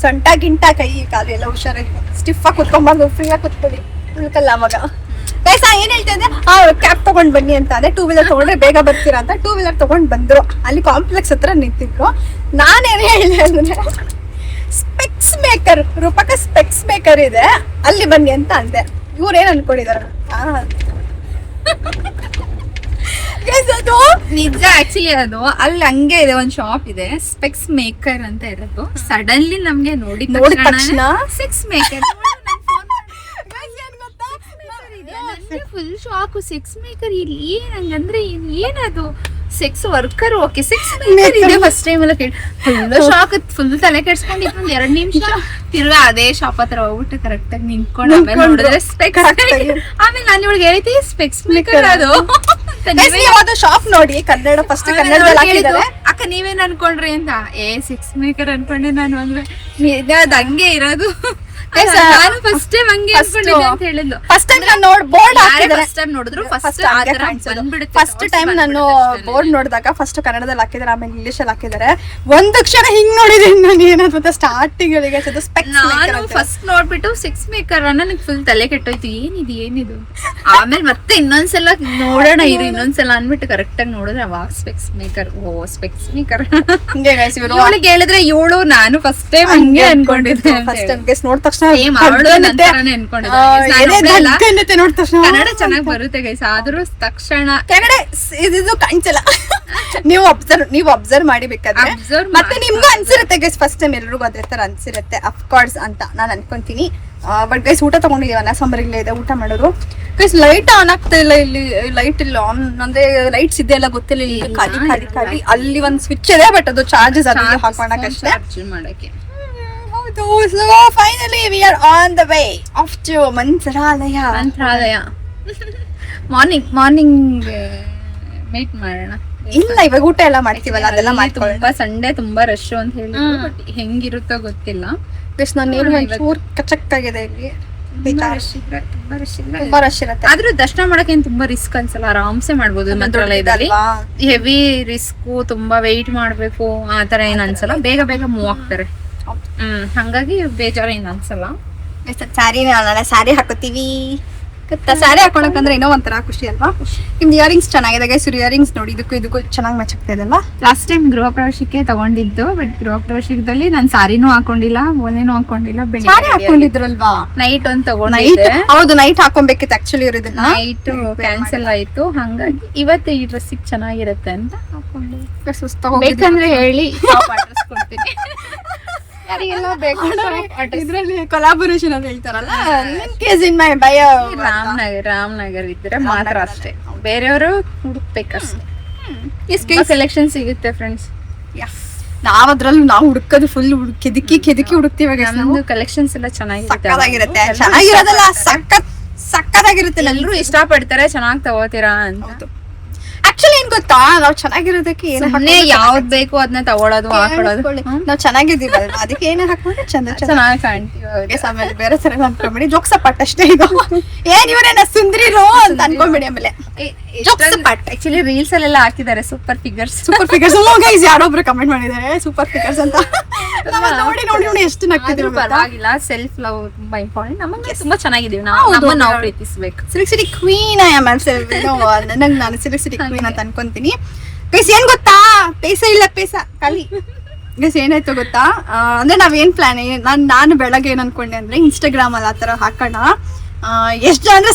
ಸೊಂಟ ಗಿಂಟ ಕೈ ಕಾಲು ಎಲ್ಲ ಹುಷಾರಾಗಿ ಸ್ಟಿಫ್ ಆಗಿ ಕುತ್ಕೊಂಬಾರ್ದು, ಫ್ರೀ ಆಗಿ ಕುತ್ಕೊಳ್ಳಿ. ಉಳ್ಕಲ್ಲ ಅವಾಗ. ಗೈಸ್ ಏನ್ ಹೇಳ್ತಾ ಇದ್ದೆ, ಕ್ಯಾಬ್ ತಗೊಂಡ್ ಬನ್ನಿ ಅಂತ ಅದೇ. 2 ವೀಲರ್ ತಗೊಂಡ್ರೆ ಬೇಗ ಬರ್ತೀರಾ ಅಂತ 2 ವೀಲರ್ ತಗೊಂಡ್ ಬಂದ್ರು. ಅಲ್ಲಿ ಕಾಂಪ್ಲೆಕ್ಸ್ ಹತ್ರ ನಿಂತಿದ್ರು. ನಾನೇನ್ ಹೇಳಿದೆ ಅಂದ್ರೆ ಸ್ಪೆಕ್ಸ್ ಮೇಕರ್, ರೂಪಕ ಸ್ಪೆಕ್ಸ್ ಮೇಕರ್ ಇದೆ ಅಲ್ಲಿ ಬನ್ನಿ ಅಂತ ಅಂದೆ. ಇವ್ರೇನ್ ಅನ್ಕೊಂಡಿದಾರ ಅದು ನಿಜ. ಆಕ್ಚುಲಿ ಅದು ಅಲ್ಲಿ ಹಂಗೆ ಇದೆ, ಒಂದ್ ಶಾಪ್ ಇದೆ ಸ್ಪೆಕ್ಸ್ ಮೇಕರ್ ಅಂತ ಇರೋದು. ಸಡನ್ಲಿ ನಮ್ಗೆ ನೋಡಿದ ತಕ್ಷಣ sex maker full shock. Sex maker ಇಲ್ಲಿ ಏನಂಗಂದ್ರೆ ಏನದು sex worker? Okay sex maker ಇದೆ. ಫಸ್ಟ್ ಟೈಮ್ ಎಲ್ಲ ಕೇಳಿ ಫುಲ್ ಶಾಕ್, ಫುಲ್ ತಲೆ ಕೆಡ್ಸ್ಕೊಂಡು ಒಂದ್ 2 ನಿಮಿಷ ತಿರ್ಗಾ ಅದೇ ಶಾಪ್ ಹತ್ರ ಹೋಗ್ಬಿಟ್ಟು ಕರೆಕ್ಟ್ ಆಗಿ ನಿಂತ್ಕೊಂಡು ಆಮೇಲೆ ನೋಡಿದ್ರೆ ಸ್ಪೆಕ್ಸ್. ಆಮೇಲೆ ನಾನು ಇವ್ಳಿಗೆ ಹೇಳಿದ್ದೆ ಸ್ಪೆಕ್ಸ್ ಮೇಕರ್ ಅದು ಶಾಪ್ ನೋಡಿ ಕನ್ನಡ ಫಸ್ಟ್ ಕನ್ನಡದಲ್ಲಿ ಅಕ್ಕ ನೀವೇನ್ ಅನ್ಕೊಂಡ್ರಿ ಅಂತ. ಸೆಕ್ಸ್ ಮೇಕರ್ ಅನ್ಕೊಂಡೆ ನಾನು. ಅಂದ್ರೆ ಅದ್ ಹಂಗೆ ಇರೋದು. ನಾನು ಫಸ್ಟ್ ಟೈಮ್ ಹಂಗೆ ಅನ್ಕೊಂಡಿದ್ದೆ ಅಂತ ಹೇಳಿದ್ಲು. ಫಸ್ಟ್ ಟೈಮ್ ನಾನು ಬೋರ್ಡ್ ಹಾಕಿದ್ದಾರೆ. ಫಸ್ಟ್ ಟೈಮ್ ನೋಡಿದ್ರು ಫಸ್ಟ್ ಟೈಮ್ ನಾನು ಬೋರ್ಡ್ ನೋಡಿದಾಗ ಫಸ್ಟ್ ಕನ್ನಡದಲ್ಲಿ ಹಾಕಿದ್ದಾರೆ, ಆಮೇಲೆ ಇಂಗ್ಲಿಷ್ ಅಲ್ಲಿ ಹಾಕಿದ್ದಾರೆ. ಒಂದ್ ಕ್ಷಣ ಹಿಂಗ್ ನೋಡಿದೀನಿ ನಾನು. ಏನಾದ್ರು ಸ್ಟಾರ್ಟಿಂಗ್ ನಾನು ಫಸ್ಟ್ ನೋಡ್ಬಿಟ್ಟು ಸೆಕ್ಸ್ ಮೇಕರ್ ನನಗೆ ಫುಲ್ ತಲೆ ಕೆಟ್ಟೋಯ್ತು. ಏನಿದು ಆಮೇಲೆ ಮತ್ತೆ ಇನ್ನೊಂದ್ಸಲ ನೋಡೋಣ ಇರು ಇನ್ನೊಂದ್ಸಲ ಅನ್ಬಿಟ್ಟು ಕರೆಕ್ಟ್ ಆಗಿ ನೋಡಿದ್ರೆ ಅವಾಗ ಸ್ಪೆಕ್ಸ್ ಮೇಕರ್. ಸ್ಪೆಕ್ಸ್ ಮೇಕರ್ ಇವಳಿಗೆ ಹೇಳಿದ್ರೆ ಇವಳು ನಾನು ಫಸ್ಟ್ ಟೈಮ್ ಹಂಗೆ ಅನ್ಕೊಂಡಿದ್ದೆ. ಫಸ್ಟ್ ಟೈಮ್ ನೋಡ್ ತಕ್ಷಣ ನೋಡ್ ತಕ್ಷಣ ಕನ್ನಡ ಚೆನ್ನಾಗಿ ಬರುತ್ತೆ ಗೈಸ್. ಆದ್ರೂ ತಕ್ಷಣ ಕನ್ನಡ ಇದು ಕಾಣಿಸಲ್ಲ. ನೀವು ಅಬ್ಸರ್ವ್ ಮಾಡಿ ಬೇಕಾದ್ರೆ ಮತ್ತೆ ನಿಮ್ಗೂ ಅನ್ಸಿರುತ್ತೆ ಗೈಸ್. ಫಸ್ಟ್ ಟೈಮ್ ಎಲ್ರಿಗೂ ಅದೇ ತರ ಅನ್ಸಿರುತ್ತೆ ಅಫ್ಕೋರ್ಸ್ ಅಂತ ನಾನು ಅನ್ಕೊಂತೀನಿ. ಬಟ್ ಗೈಸ್ ಊಟ ತಗೊಂಡಿದೀವಿ, ಅನ್ನ ಸಾಂಬಾರಿಲ್ಲ ಇದೆ ಊಟ ಮಾಡೋದು. ಗೈಸ್ ಲೈಟ್ ಆನ್ ಆಗ್ತಾ ಇಲ್ಲ. ಇಲ್ಲಿ ಲೈಟ್ ಇಲ್ಲ, ಆನ್ ಅಂದ್ರೆ ಲೈಟ್ಸ್ ಇದೆ ಎಲ್ಲ ಗೊತ್ತಿಲ್ಲ. ಇಲ್ಲಿ ಖಾಲಿ ಖಾಲಿ ಖಾಲಿ. ಅಲ್ಲಿ ಒಂದ್ ಸ್ವಿಚ್ ಇದೆ, ಬಟ್ ಅದು ಚಾರ್ಜಸ್ ಅದನ್ನ ಹಾಕೋಣಕಷ್ಟೇ. ಮಾಡಕ್ಕೆ ಹೌದು. So finally we are on the way off to Mantralayam. Morning meet ಮಾಡೋಣ. ಇಲ್ಲ ಇವಾಗ ಊಟ ಎಲ್ಲ ಮಾಡ್ತೀವಲ್ಲ ಅದೆಲ್ಲ ತುಂಬಾ ಸಂಡೇ ತುಂಬಾ ರಶ್ ಅಂತ ಹೇಳಿದ್ರು. ಬಟ್ ಹೆಂಗಿರುತ್ತೋ ಗೊತ್ತಿಲ್ಲ. ನಾನು ಕಚಕ್ಕಾಗಿದೆ ಇಲ್ಲಿ. ತುಂಬಾ ರಶ್ ಇರುತ್ತೆ. ಆದ್ರೂ ದರ್ಶನ ಮಾಡಕ್ಕೆ ತುಂಬಾ ರಿಸ್ಕ್ ಅನ್ಸಲ್ಲ, ಆರಾಮ್ಸೆ ಮಾಡ್ಬೋದು ಮಂತ್ರಾಲಯದಲ್ಲಿ. ಹೆವಿ ರಿಸ್ಕ್, ತುಂಬಾ ವೆಯ್ಟ್ ಮಾಡ್ಬೇಕು ಆತರ ಏನ್ ಅನ್ಸಲ್ಲ. ಬೇಗ ಬೇಗ ಮೂವ್ ಆಗ್ತಾರೆ. ಹಂಗಾಗಿ ಬೇಜಾರ ಏನ್ ಅನ್ಸಲ್ಲ. ಸ್ಯಾರಿ ಹಾಕೋತೀವಿ. ಸ್ಯಾರಿ ಹಾಕೊಳಕಂದ್ರೆ ಏನೋ ಒಂಥರ ಖುಷಿ ಅಲ್ವಾ. ನಿಮ್ದು ಇಯರಿಂಗ್ಸ್ ಚೆನ್ನಾಗಿದೆ ಗೈಸ್. ಇಯರಿಂಗ್ಸ್ ನೋಡಿ ಇದಕ್ಕೂ ಚೆನ್ನಾಗಿ ಮ್ಯಾಚ್ ಆಗ್ತಾ ಇದೆಲ್ಲ. ಲಾಸ್ಟ್ ಟೈಮ್ ಗೃಹ ಪ್ರವೇಶಕ್ಕೆ ತಗೊಂಡಿದ್ದು, ಬಟ್ ಗೃಹ ಪ್ರವೇಶದಲ್ಲಿ ನಾನು ಸಾರಿನೂ ಹಾಕೊಂಡಿಲ್ಲ, ಓನೇನು ಹಾಕೊಂಡಿಲ್ಲ. ಸಾರಿ ಹಾಕೊಂಡಿದ್ರಲ್ವಾ? ನೈಟ್ ಒಂದು ತಗೊಂಡಿದ್ದೆ. ಹೌದು, ನೈಟ್ ಹಾಕೊಬೇಕಿತ್ತು ಆಕ್ಚುಲಿ. ಇರೋದಿಲ್ಲ, ನೈಟ್ ಕ್ಯಾನ್ಸಲ್ ಆಯ್ತು. ಹಂಗಾಗಿ ಇವತ್ತು ಈ ಡ್ರೆಸ್ಸಿಗೆ ಚೆನ್ನಾಗಿರುತ್ತೆ ಅಂತ ಹಾಕೊಂಡೆ. ಬೇಕಂದ್ರೆ ಹೇಳಿ ಅಡ್ರೆಸ್ ಕೊಡ್ತೀನಿ. ಯಾರಿಗೆಲ್ಲ ಬೇಕು ಇದ್ರಲ್ಲಿ ಕೊಲಾಬರೇಷನ್ ಅಂತ ಹೇಳ್ತಾರಲ್ಲ. ಇನ್ ಮೈ ಬಯೋ ರಾಮನಗರ್ ಇದ್ರೆ ಮಾತ್ರ ಅಷ್ಟೇ, ಬೇರೆಯವರು ಹುಡುಕ್ಬೇಕಷ್ಟೇ. ಸೆಲೆಕ್ಷನ್ ಸಿಗುತ್ತೆ ಫ್ರೆಂಡ್ಸ್. ನಾವ್ ಅದ್ರಲ್ಲೂ ನಾವು ಹುಡುಕೋದು ಫುಲ್ ಕೆದಕಿ ಹುಡುಕ್ತಿವಾಗ. ನಮ್ದು ಕಲೆಕ್ಷನ್ಸ್ ಎಲ್ಲ ಚೆನ್ನಾಗಿರುತ್ತೆ. ಚೆನ್ನಾಗಿರೋದಲ್ಲ, ಸಕ್ಕತ್ತಾಗಿರುತ್ತೆ. ಎಲ್ಲರೂ ಇಷ್ಟ ಪಡ್ತಾರೆ ಚೆನ್ನಾಗಿ ತಗೋತೀರಾ ಅಂತ. ಆಕ್ಚುಲಿ ಏನ್ ಗೊತ್ತಾ, ನಾವ್ ಚೆನ್ನಾಗಿರೋದಕ್ಕೆ ಯಾವ್ದ್ ಬೇಕು ಅದನ್ನ ತಗೊಳೋದು ಹಾಕೊಳ್ಳೋದು. ನಾವ್ ಚೆನ್ನಾಗಿದ್ದೀವಲ್ವಾ, ಅದಕ್ಕೆ ಏನೇ ಹಾಕೊಂಡ್ರೆ ಚೆನ್ನಾಗಿ ಕಾಣ್ತೀವಿ. ಆಮೇಲೆ ಬೇರೆ ತರ ಅನ್ಕೊಂಬಿಡಿ. ಜೋಕ್ಸಪಾಟ್ ಅಷ್ಟೇ ಇದು. ಏನ್ ಇವರೇನ ಸುಂದ್ರಿರೋ ಅಂತ ಅನ್ಕೊಂಬಿಡಿ. ಆಮೇಲೆ ಆಕ್ಚುಲಿ ರೀಲ್ಸ್ ಅಲ್ಲೆಲ್ಲ ಹಾಕಿದ್ದಾರೆ ಸೂಪರ್ ಫಿಗರ್ಸ್. ಗೈಸ್ ಯಾರೊಬ್ರು ಕಮೆಂಟ್ ಮಾಡಿದ್ದಾರೆ ಸೂಪರ್ ಫಿಗರ್ಸ್ ಅಂತ. ನೋಡಿ ಎಷ್ಟು ನಗ್ತಿದ್ರು. ಪರವಾಗಿಲ್ಲ, ಸೆಲ್ಫ್ ಲವ್ ತುಂಬಾ ಇಂಪಾರ್ಟೆಂಟ್. ನಮಗೆ ತುಂಬಾ ಚೆನ್ನಾಗಿದೀವಿ, ನಾವು ಪ್ರೀತಿಸ್ಬೇಕು. ಸಿಲ್ಕ್ ಸಿಟಿ ಕ್ವೀನ್ ನಂಗೆ ನಾನು ಸಿಲ್ಕ್ ಸಿಟಿ ಕ್ವೀನ್ ಅಂತ ಅನ್ಕೊಂತೀನಿ. ಗೈಸ್ ಏನ್ ಗೊತ್ತಾ, ಪೈಸಾ ಇಲ್ಲ ಪೈಸಾ ಖಾಲಿ. ಗೈಸ್ ಏನಾಯ್ತು ಗೊತ್ತಾ, ಅಂದ್ರೆ ನಾವೇನ್ ಪ್ಲಾನ್, ನಾನು ಬೆಳಗ್ಗೆ ಏನ್ ಅನ್ಕೊಂಡೆ ಅಂದ್ರೆ ಇನ್ಸ್ಟಾಗ್ರಾಮ್ ಅಲ್ಲಿ ಆತರ ಹಾಕೋಣ. ಎಷ್ಟು ಜನ ಅಂದ್ರೆ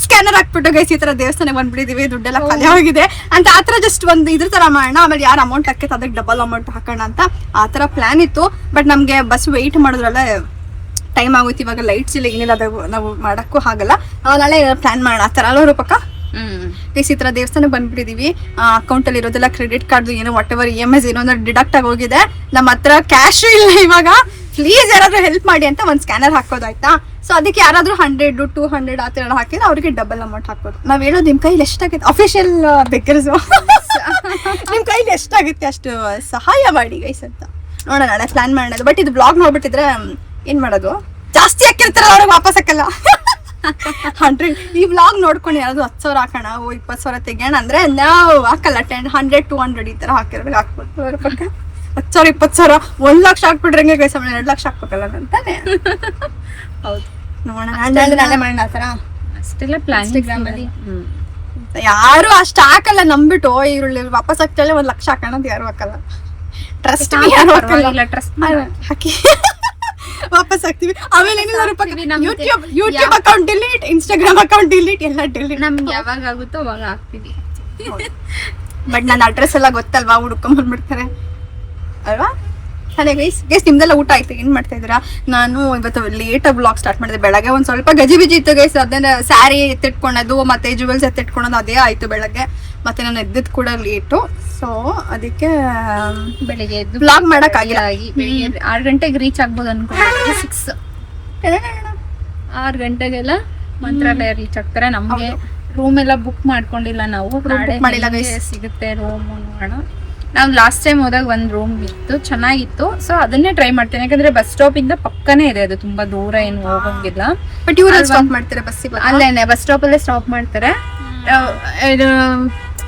ಸ್ಕ್ಯಾನರ್ ಹಾಕ್ಬಿಟ್ಟು ಗೈಸ್ ಈ ತರ ದೇವಸ್ಥಾನಕ್ಕೆ ಬಂದ್ಬಿಟ್ಟಿದೀವಿ, ದುಡ್ಡೆಲ್ಲ ಖಾಲಿ ಹೋಗಿದೆ ಅಂತ ಆತರ ಜಸ್ಟ್ ಒಂದು ಇದ್ರ ತರ ಮಾಡೋಣ, ಆಮೇಲೆ ಯಾರು ಅಮೌಂಟ್ ಹಾಕೈತೆ ಅದಕ್ಕೆ ಡಬಲ್ ಅಮೌಂಟ್ ಹಾಕೋಣ ಅಂತ ಆ ತರ ಪ್ಲಾನ್ ಇತ್ತು. ಬಟ್ ನಮ್ಗೆ ಬಸ್ ವೆಯ್ಟ್ ಮಾಡಿದ್ರಲ್ಲ ಟೈಮ್ ಆಗುತ್ತೆ, ಇವಾಗ ಲೈಟ್ಸ್ ಇಲ್ಲ ಏನಿಲ್ಲ, ನಾವು ಮಾಡಕ್ಕೂ ಆಗಲ್ಲ. ನಾಳೆ ಪ್ಲಾನ್ ಮಾಡೋಣ ಆ ತರ ಅಲ್ಲ ರೂಪಕ್ಕ. ಈ ತರ ದೇವಸ್ಥಾನಕ್ಕೆ ಬಂದ್ಬಿಟ್ಟಿದೀವಿ. ಅಕೌಂಟ್ ಅಲ್ಲಿ ಇರೋದೆಲ್ಲ ಕ್ರೆಡಿಟ್ ಕಾರ್ಡ್ ಏನೋ ವಾಟ್ ಎವರ್ EMIs ಏನೋ ಅಂದ್ರೆ ಡಿಡಕ್ಟ್ ಆಗೋಗಿದೆ. ನಮ್ಮ ಹತ್ರ ಕ್ಯಾಶ್ ಇಲ್ಲ ಇವಾಗ. ಪ್ಲೀಸ್ ಯಾರಾದ್ರೂ ಹೆಲ್ಪ್ ಮಾಡಿ ಅಂತ ಒಂದು ಸ್ಕ್ಯಾನರ್ ಹಾಕೋದಾಯ್ತಾ. ಸೊ ಅದಕ್ಕೆ ಯಾರಾದ್ರೂ 100 200 ಆ ತರ ಹಾಕಿದ್ರೆ ಅವ್ರಿಗೆ ಡಬಲ್ ಅಮೌಂಟ್ ಹಾಕೋದು. ನಾವ್ ಹೇಳೋದು ನಿಮ್ ಕೈಲಿ ಎಷ್ಟಾಗುತ್ತೆ, ಅಫಿಷಿಯಲ್ ಬೆಕ್ಕರ್ಸ್ ನಿಮ್ ಕೈಲಿ ಎಷ್ಟಾಗುತ್ತೆ ಅಷ್ಟು ಸಹಾಯ ಮಾಡಿ ಗೈಸ್ ಅಂತ ನೋಡೋಣ, ನಾಳೆ ಪ್ಲಾನ್ ಮಾಡೋದು. ಬಟ್ ಇದು ಬ್ಲಾಗ್ ನೋಡ್ಬಿಟ್ಟಿದ್ರೆ ಏನ್ ಮಾಡೋದು, ಜಾಸ್ತಿ ಹಾಕಿರ್ತಾರಲ್ಲ ಅವ್ರಿಗೆ ವಾಪಸ್ ಹಾಕಲ್ಲ. 100 ಈ ವ್ಲಾಗ್ ನೋಡ್ಕೊಂಡು ಯಾರಾದ್ರು 10,000 ಹಾಕೋಣ, 20,000 ತೆಗಿಯೋಣ ಅಂದ್ರೆ ನಾವು ಹಾಕಲ್ಲ. 10 100 200 ಈ ತರ ಹಾಕಿರೋದು ಹಾಕ್ಬೋದು. 10,000 20,000 1 ಲಕ್ಷ ಹಾಕ್ಬಿಟ್ರಂಗೆ ಗೈಸ್, 2 ಲಕ್ಷ ಹಾಕ್ಬೇಕಲ್ಲ ಅಂತಾನೆ. ಹೌದು ನೋಡೋಣ, ನಾಳೆ ಮಾಡೋಣ ಆ ತರ. ಅಷ್ಟೆಲ್ಲ ಪ್ಲಾನ್ ಯಾರು ಅಷ್ಟು ಹಾಕಲ್ಲ ನಂಬಿಟ್ಟು, ಈರುಳ್ಳಿ ವಾಪಸ್ ಹಾಕ್ತಾಳೆ 1 ಲಕ್ಷ ಹಾಕೋಣ ಅಂತ ಯಾರು ಹಾಕಲ್ಲ. ಟ್ರಸ್ಟ್ ಯಾರು ಹಾಕಲ್ಲ, ಟ್ರಸ್ಟ್ ಹಾಕಿ ವಾಪಸ್ ಹಾಕ್ತಿವಿ. ಆಮೇಲೆ YouTube account delete, Instagram account delete, ಎಲ್ಲ ಡಿಲೀಟ್. ನಮ್ಗೆ ಯಾವಾಗ ಆಗುತ್ತೋ ಅವಾಗ ಹಾಕ್ತೀವಿ. ಬಟ್ ನನ್ನ ಅಡ್ರೆಸ್ ಎಲ್ಲ ಗೊತ್ತಲ್ವಾ, ಹುಡ್ಕೊಂಡ್ಬಂದ್ಬಿಡ್ತಾರೆ ಅಲ್ವಾ. ಅದೇ ಗೈಸ್ ನಿಮ್ದೆಲ್ಲ ಊಟ ಆಯ್ತು, ಏನ್ ಮಾಡ್ತಾ ಇದ್ದೀರಾ? ನಾನು ಇವತ್ತು ಲೇಟಾಗಿ ಬ್ಲಾಗ್ ಸ್ಟಾರ್ಟ್ ಮಾಡಿದೆ. ಬೆಳಗ್ಗೆ ಒಂದ್ ಸ್ವಲ್ಪ ಗಜಿಬಿಜಿ ಇತ್ತು ಗೈಸ್, ಅದನ್ನ ಸ್ಯಾರಿ ಎತ್ತಿಟ್ಕೊಳೋದು ಮತ್ತೆ ಜುವೆಲ್ಸ್ ಎತ್ತಿಟ್ಕೊಳೋದು ಅದೇ ಆಯ್ತು ಬೆಳಗ್ಗೆ. ಮತ್ತೆ ನಾನು ಎದ್ದಿದ್ ಕೂಡ ಲೇಟು, ಸೊ ಅದಕ್ಕೆ ಬೆಳಿಗ್ಗೆ ಎದ್ದು ಬ್ಲಾಗ್ ಮಾಡಕ್ ಆಗಿಲ್ಲ. 6 ಗಂಟೆಗೆ ರೀಚ್ ಆಗ್ಬೋದು ಅನ್ಕೊಂಡ್ರೆ 6 ಗಂಟೆಗೆಲ್ಲ ಮಂತ್ರಾಲಯ ರೀಚ್ ಆಗ್ತಾರೆ. ನಮ್ಗೆ ರೂಮ್ ಎಲ್ಲ ಬುಕ್ ಮಾಡ್ಕೊಂಡಿಲ್ಲ ನಾವು, ಸಿಗುತ್ತೆ ರೂಮ್ ನೋಡೋಣ. ನಾವು ಲಾಸ್ಟ್ ಟೈಮ್ ಹೋದಾಗ ಒಂದ್ ರೂಮ್ ಇತ್ತು, ಚೆನ್ನಾಗಿತ್ತು. ಸೊ ಅದನ್ನೇ ಟ್ರೈ ಮಾಡ್ತೇನೆ, ಯಾಕಂದ್ರೆ ಬಸ್ ಸ್ಟಾಪ್ ಇಂದ ಪಕ್ಕನೇ ಇದೆ, ಅದು ತುಂಬಾ ದೂರ ಏನು ಹೋಗಂಗಿಲ್ಲ. ಬಟ್ ಇವ್ರು ಸ್ಟಾಪ್ ಮಾಡ್ತಾರೆ ಬಸ್, ಅಲ್ಲೇನೆ ಬಸ್ ಸ್ಟಾಪ್ ಅಲ್ಲೇ ಸ್ಟಾಪ್ ಮಾಡ್ತಾರೆ.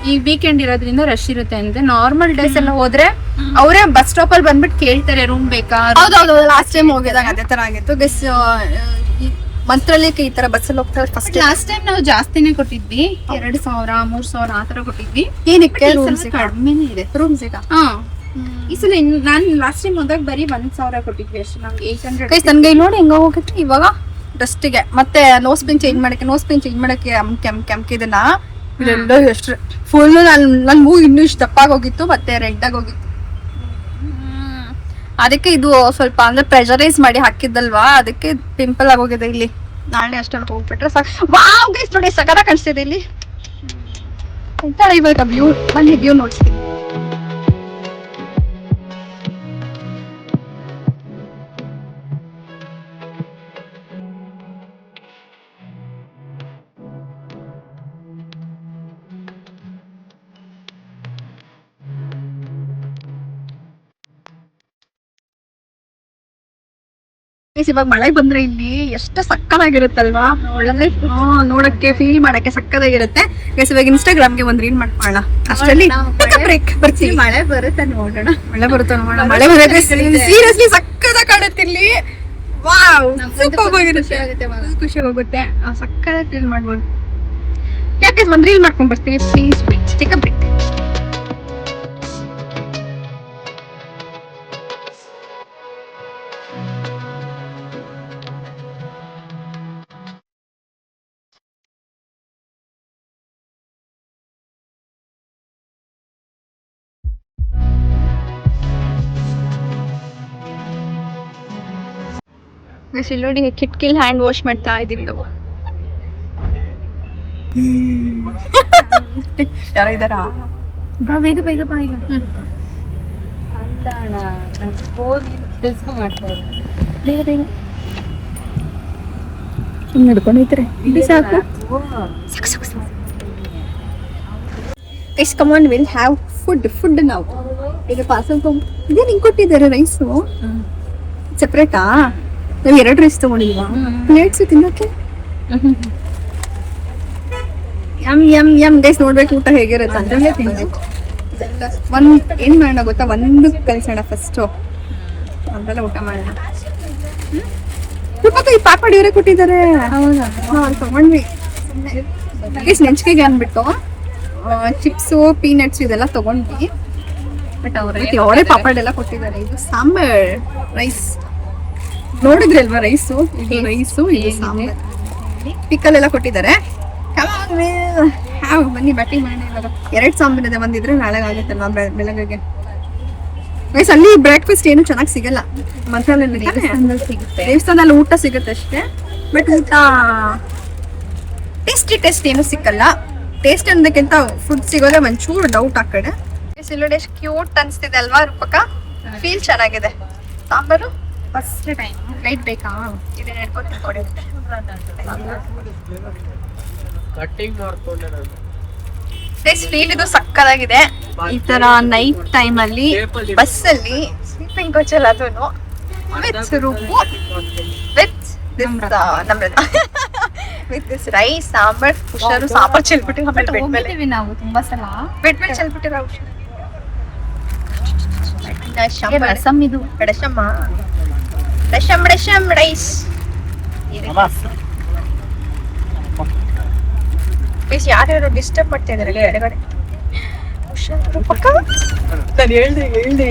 ಈ ವೀಕೆಂಡ್ ಇರೋದ್ರಿಂದ ರಶ್ ಇರುತ್ತೆ ಅಂದ್ರೆ, ನಾರ್ಮಲ್ ಡೇಸ್ ಎಲ್ಲ ಹೋದ್ರೆ ಅವರೇ ಬಸ್ ಸ್ಟಾಪ್ ಅಲ್ಲಿ ಬಂದ್ಬಿಟ್ಟು ಕೇಳ್ತಾರೆ ರೂಮ್ ಬೇಕಾ. ಹೌದೌದು, ಲಾಸ್ಟ್ ಟೈಮ್ ಹೋಗಿದಾಗ ಅದೇ ತರ ಆಗಿತ್ತು ಗೈಸ್. ಮಂತ್ರಾಲಯಕ್ಕೆ ಈ ತರ ಬಸ್ಸಲ್ಲಿ ಹೋಗ್ತಾರೆ. ಫಸ್ಟ್ ಲಾಸ್ಟ್ ಟೈಮ್ ನಾವು ಜಾಸ್ತಿನೇ ಕೊಟ್ಟಿದ್ವಿ, 2,000 3,000 ಆತರ ಕೊಟ್ಟಿದ್ವಿ. ಏನಕ್ಕೆ ಕಡಿಮೆನೇ ಇದೆ ರೂಮ್ಸ್ ಈಗ. ಈ ಸಲ ನಾನು ಲಾಸ್ಟ್ ಟೈಮ್ ಹೋದಾಗ ಬರೀ 1,000 ಕೊಟ್ಟಿದ್ವಿ ಅಷ್ಟೇ. ನಮ್ಗೆ 800 ಗೈಸ್ ನನ್ಗೆ ನೋಡಿ ಹೆಂಗ ಹೋಗುತ್ತೆ ಇವಾಗ ಡಸ್ಟಿಗೆ. ಮತ್ತೆ ನೋಸ್ ಪಿನ್ ಚೇಂಜ್ ಮಾಡಕ್ಕೆ ಕೆಂಕಿದನ್ನ ಇದೆಲ್ಲ ಎಷ್ಟು ಫುಲ್ ನನ್ ಮೂಗು ಇನ್ನೂ ಇಷ್ಟು ದಪ್ಪಾಗಿ ಹೋಗಿತ್ತು, ಮತ್ತೆ ರೆಡ್ ಆಗಿ ಹೋಗಿತ್ತು. ಅದಕ್ಕೆ ಇದು ಸ್ವಲ್ಪ ಅಂದ್ರೆ ಪ್ರೆಷರೈಸ್ ಮಾಡಿ ಹಾಕಿದ್ದಲ್ವಾ, ಅದಕ್ಕೆ ಪಿಂಪಲ್ ಆಗೋಗಿದೆ ಇಲ್ಲಿ. ನಾಳೆ ಅಷ್ಟಲ್ಲಿ ಹೋಗ್ಬಿಟ್ರೆ ಸಾಕು. ವಾವ್ ಗೈಸ್ ನೋಡಿ ಸಕರ ಕಾಣಿಸ್ತಿದೆ ಇಲ್ಲಿ. ಇವಾಗ ವ್ಯೂ ಬನ್ನಿ, ವ್ಯೂ ನೋಡ್ತೀನಿ. ಇವಾಗ ಮಳೆ ಬಂದ್ರೆ ಇಲ್ಲಿ ಎಷ್ಟು ಸಕ್ಕದಾಗಿರುತ್ತಲ್ವಾ, ಒಳ್ಳೆ ನೋಡಕ್ಕೆ ಫೀಲ್ ಮಾಡಕ್ಕೆ ಸಕ್ಕದಾಗಿರುತ್ತೆ. ಇವಾಗ ಇನ್ಸ್ಟಾಗ್ರಾಮ್ಗೆ ಒಂದ್ ರೀಲ್ ಮಾಡ್ಕೊಳ್ಳೋಣ ಅಷ್ಟರಲ್ಲಿ ಬರ್ತೀವಿ. ಮಳೆ ಬರುತ್ತೆ ನೋಡೋಣ, ಮಳೆ ಬರುತ್ತೆ ನೋಡೋಣ. ಮಳೆ ಬರುತ್ತೆ ಸೀರಿಯಸ್ಲಿ ಸಕ್ಕದಾಗ ಕಾಣುತ್ತೆ ಇಲ್ಲಿ. ವಾವ್ ಖುಷಿ ಹೋಗುತ್ತೆ, ಸಕ್ಕದಾಗ ಫೀಲ್ ಮಾಡ್ಬೋದು. ಯಾಕೆ ಒಂದ್ ರೀಲ್ ಮಾಡ್ಕೊಂಡ್ ಬರ್ತೀವಿ. Please take a break. ನೋಡಿ ಕಿಟಕಿಲ್ ಹ್ಯಾಂಡ್ ವಾಶ್ ಮಾಡ್ತಾ ಇದ್ದೀವಿ ನಾವು. ಯಾರೋ ಇದಾರ? ಬೇಗ ಬೇಗ ಬಾಯಿಲ್ಲ ನಡ್ಕೊಂಡಿದ್ರೆ ಸಾಕು. Come on, will have food ನಾವು. ಈಗ ಪಾರ್ಸಲ್ ಇದೇ ನಿಂಗೆ ಕೊಟ್ಟಿದ್ದಾರೆ ರೈಸು ಸೆಪ್ರೇಟಾ? ನಾವು 2 ರೈಸ್ ತಗೊಂಡಿಲ್ವಾ? ಪ್ಲೇಟ್ಸ್ ತಿನ್ನಕ್ಕೆ ಯಮ್ ಗೈಸ್ ನೋಡ್ಬೇಕು ಊಟ ಹೇಗಿರುತ್ತೆ ಅಂದ್ರೆ ತಿನ್ಬೇಕು. ಏನ್ ಮಾಡೋಣ ಗೊತ್ತಾ, ಒಂದು ಕಲಿಸೋಣ ಫಸ್ಟು, ಒಂದೆಲ್ಲ ಊಟ ಮಾಡೋಣ. ಈ ಪ್ಯಾಕ್ ಮಾಡಿ ಇವರೇ ಕೊಟ್ಟಿದ್ದಾರೆ. ತಗೊಂಡ್ವಿ ನೆಂಚಿಕೆಗೆ ಅಂದ್ಬಿಟ್ಟು ಚಿಪ್ಸು ಪೀನಟ್ಸ್ ಇದೆಲ್ಲ ತಗೊಂಡ್ವಿ. ಬಟ್ ಅವರೇ ಪಾಪಡ್ ಎಲ್ಲ ಕೊಟ್ಟಿದ್ದಾರೆ. ಇದು ಸಾಂಬಾರ್ ರೈಸ್ ನೋಡಿದ್ರಲ್ವಾ, ರೈಸು ಇದು ಸಾಂಬಾರ್. ಪಿಕ್ಕಲ್ ಎಲ್ಲ ಕೊಟ್ಟಿದ್ದಾರೆ. ಬನ್ನಿ ಬ್ಯಾಟಿಂಗ್ ಮಾಡೋಣ ಇವಾಗ. 2 ಸಾಂಬಾರ್ ಬಂದಿದ್ರೆ ನಾಳೆ ಆಗುತ್ತಲ್ವಾ ಬೆಳಗ್ಗೆ. ಗೈಸ್ ಅಲ್ಲಿ ಬ್ರೇಕ್ಫಾಸ್ಟ್ ಏನು ಚೆನ್ನಾಗಿ ಸಿಗಲ್ಲ, ಮಂತ್ರಾಲಯದಲ್ಲಿ ಸಿಗುತ್ತೆ. ದೇವಸ್ಥಾನದಲ್ಲಿ ಊಟ ಸಿಗುತ್ತೆ ಅಷ್ಟೇ, ಬಟ್ ಊಟ ಟೇಸ್ಟ್ ಏನು ಸಿಕ್ಕಲ್ಲ. ಟೇಸ್ಟ್ ಅನ್ನೋದಕ್ಕಿಂತ ಫುಡ್ ಸಿಗೋದೇ ಒಂಚೂರು ಡೌಟ್ ಆ ಕಡೆ. ಇಲ್ಲೋಡಿ ಎಷ್ಟು ಕ್ಯೂಟ್ ಅನ್ಸ್ತಿದೆ ಅಲ್ವಾ ರೂಪಕ, ಫೀಲ್ ಚೆನ್ನಾಗಿದೆ. ಸಾಂಬಾರು ಫಸ್ಟ್ ಟೈಮ್ ಲೈಟ್ ಬೇಕಾ? ಇದನ್ನ ಹಿಡ್ಕೊಂಡು ಕೊಡಿ. ಕಟ್ಟಿಂಗ್ ಮಾಡ್ಕೊಂಡೆ ನಾನು. ಫೀಲ್ ಇದು ಸಕ್ಕದಾಗಿದೆ. ಈ ತರ ನೈಟ್ ಟೈಮ್ ಅಲ್ಲಿ ಬಸ್ ಅಲ್ಲಿ ಸ್ಲೀಪಿಂಗ್ ಕೋಚ್ ಅಲ್ಲಿ ಅದನ್ನು with Roopu with Namrata with this rice sambar ಹುಷಾರು ಸಾಂಬಾರ್ ಚೆಲ್ಬಿಟ್ಟು ಆಮೇಲೆ ಬೆಡ್ ಮೇಲೆ ಹೋಗಿದ್ದೀವಿ ನಾವು ತುಂಬಾ ಸಲ. ಬೆಡ್ ಮೇಲೆ ಚೆಲ್ಬಿಟ್ಟಿರೋ ರಸಮ್ ಇದು ರಸಮ್ ರೈಸ್. ಪ್ಲೀಸ್ ಯಾರ್ಯಾರು ಡಿಸ್ಟರ್ಬ್ ಮಾಡ್ತಾ ಇದಾರೆ ಕೆಳಗಡೆ. ನಾನು ಹೇಳ್ದೆ